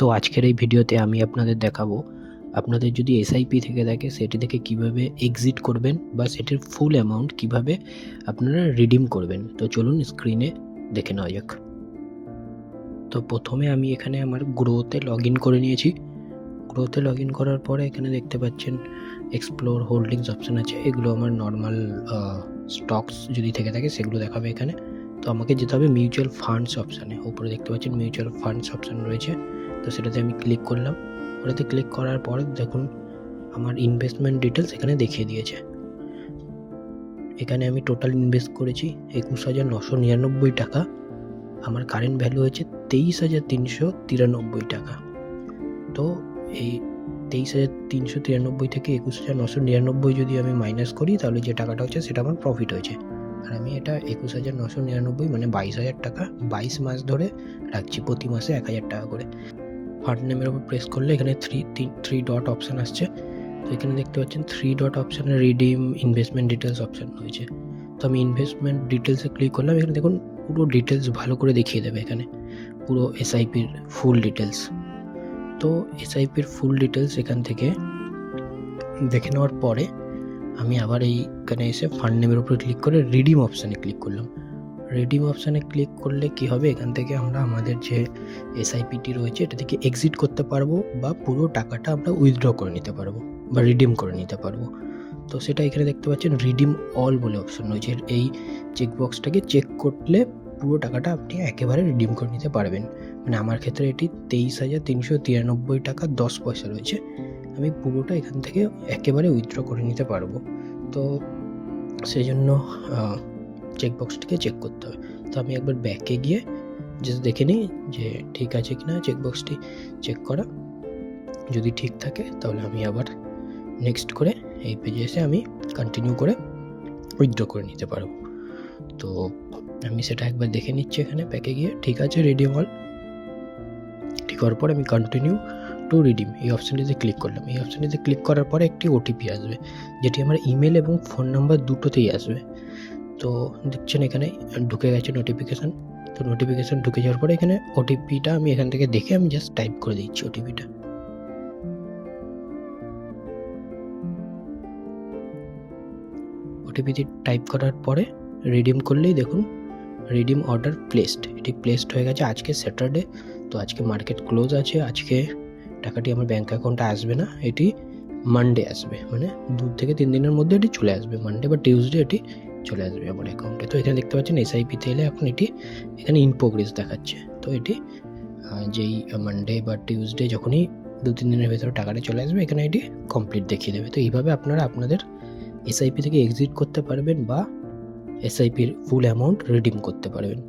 তো আজকের এই ভিডিওতে আমি আপনাদের দেখাবো আপনাদের যদি এসআইপি থেকে থাকে সেটি থেকে কিভাবে এক্সিট করবেন বা সেটির ফুল অ্যামাউন্ট কিভাবে আপনারা রিডিম করবেন। তো চলুন স্ক্রিনে দেখে নেওয়া যাক। তো প্রথমে আমি এখানে আমার গ্রোতে লগ ইন করে নিয়েছি। গ্রোতে লগ ইন করার পরে এখানে দেখতে পাচ্ছেন এক্সপ্লোর হোল্ডিংস অপশান আছে। এগুলো আমার নর্মাল স্টকস যদি থেকে থাকে সেগুলো দেখাবে এখানে। তো আমাকে যেতে হবে মিউচুয়াল ফান্ডস অপশানে। উপরে দেখতে পাচ্ছেন মিউচুয়াল ফান্ডস অপশান রয়েছে, তো সেটাতে আমি ক্লিক করলাম। ওটাতে ক্লিক করার পর দেখুন আমার ইনভেস্টমেন্ট ডিটেলস এখানে দেখিয়ে দিয়েছে। এখানে আমি টোটাল ইনভেস্ট করেছি 21,999 টাকা। আমার কারেন্ট ভ্যালু হয়েছে 23,393 টাকা। তো এই 23,393 থেকে 21,999 যদি আমি মাইনাস করি তাহলে যে টাকাটা হচ্ছে সেটা আমার প্রফিট হয়েছে। আর আমি এটা 21,999 মানে 22,000 টাকা 22 মাস ধরে রাখছি, প্রতি মাসে 1,000 টাকা করে। ফান্ড নেমের উপর প্রেস করলে এখানে থ্রি ডট অপশান আসছে। তো এখানে দেখতে পাচ্ছেন 3 ডট অপশানে রিডিম ইনভেস্টমেন্ট ডিটেলস অপশান রয়েছে। তো আমি ইনভেস্টমেন্ট ডিটেলসে ক্লিক করলাম। এখানে দেখুন পুরো ডিটেলস ভালো করে দেখিয়ে দেবে, এখানে পুরো এসআইপির ফুল ডিটেলস। তো এসআইপির ফুল ডিটেলস এখান থেকে দেখে নেওয়ার পরে আমি আবার এইখানে এসে ফান্ড নেমের উপরে ক্লিক করে রিডিম অপশানে ক্লিক করলাম। রিডিম অপশানে ক্লিক করলে কি হবে, এখান থেকে আমরা আমাদের যে এসআইপিটি রয়েছে এটা থেকে এক্সিট করতে পারবো বা পুরো টাকাটা আমরা উইথড্র করে নিতে পারবো বা রিডিম করে নিতে পারবো। তো সেটা এখানে দেখতে পাচ্ছেন রিডিম অল বলে অপশান রয়েছে। এই চেকবক্সটাকে চেক করলে পুরো টাকাটা আপনি একেবারে রিডিম করে নিতে পারবেন। মানে আমার ক্ষেত্রে এটি 23,393 টাকা 10 পয়সা রয়েছে। আমি পুরোটা এখান থেকে একেবারে উইথড্র করে নিতে পারবো। তো সেই জন্য চেকবক্সটিকে চেক করতে হবে। তো আমি একবার ব্যাকে গিয়ে জাস্ট দেখে নিই যে ঠিক আছে কিনা চেকবক্সটি চেক করা। যদি ঠিক থাকে তাহলে আমি আবার নেক্সট করে এই পেজে এসে আমি কন্টিনিউ করে উইথড্র করে নিতে পারবো। তো আমি সেটা একবার দেখে নিচ্ছি এখানে ব্যাকে গিয়ে। ঠিক আছে, রিডিম অল ঠিক হওয়ার পর আমি কন্টিনিউ টু রিডিম এই অপশানটিতে ক্লিক করলাম। এই অপশানটিতে ক্লিক করার পরে একটি ওটিপি আসবে, যেটি আমার ইমেল এবং ফোন নাম্বার দুটোতেই আসবে। তো দেখছেন এখানে ঢুকে গেছে নোটিফিকেশান। তো নোটিফিকেশান ঢুকে যাওয়ার পরে এখানে ওটিপিটা আমি এখান থেকে দেখে আমি জাস্ট টাইপ করে দিচ্ছি ওটিপিটা। ওটিপিটি টাইপ করার পরে রিডিম করলেই দেখুন রিডিম অর্ডার প্লেসড, এটি প্লেসড হয়ে গেছে। আজকে স্যাটারডে, তো আজকে মার্কেট ক্লোজ আছে। আজকে টাকাটি আমার ব্যাঙ্ক অ্যাকাউন্টে আসবে না, এটি মানডে আসবে, মানে 2 থেকে 3 দিনের মধ্যে এটি চলে আসবে। মানডে বা টিউসডে এটি চলে আসবে আমার অ্যাকাউন্টে। তো এখানে দেখতে পাচ্ছেন এসআইপিতে এলে এখন এটি এখানে ইন প্রোগ্রেস দেখাচ্ছে। তো এটি যেই মানডে বা টিউসডে যখনই 2-3 দিনের ভেতরে টাকাটা চলে আসবে এখানে এটি কমপ্লিট দেখিয়ে দেবে। তো এইভাবে আপনারা আপনাদের এসআইপি থেকে এক্সিট করতে পারবেন বা এসআইপির ফুল অ্যামাউন্ট রিডিম করতে পারবেন।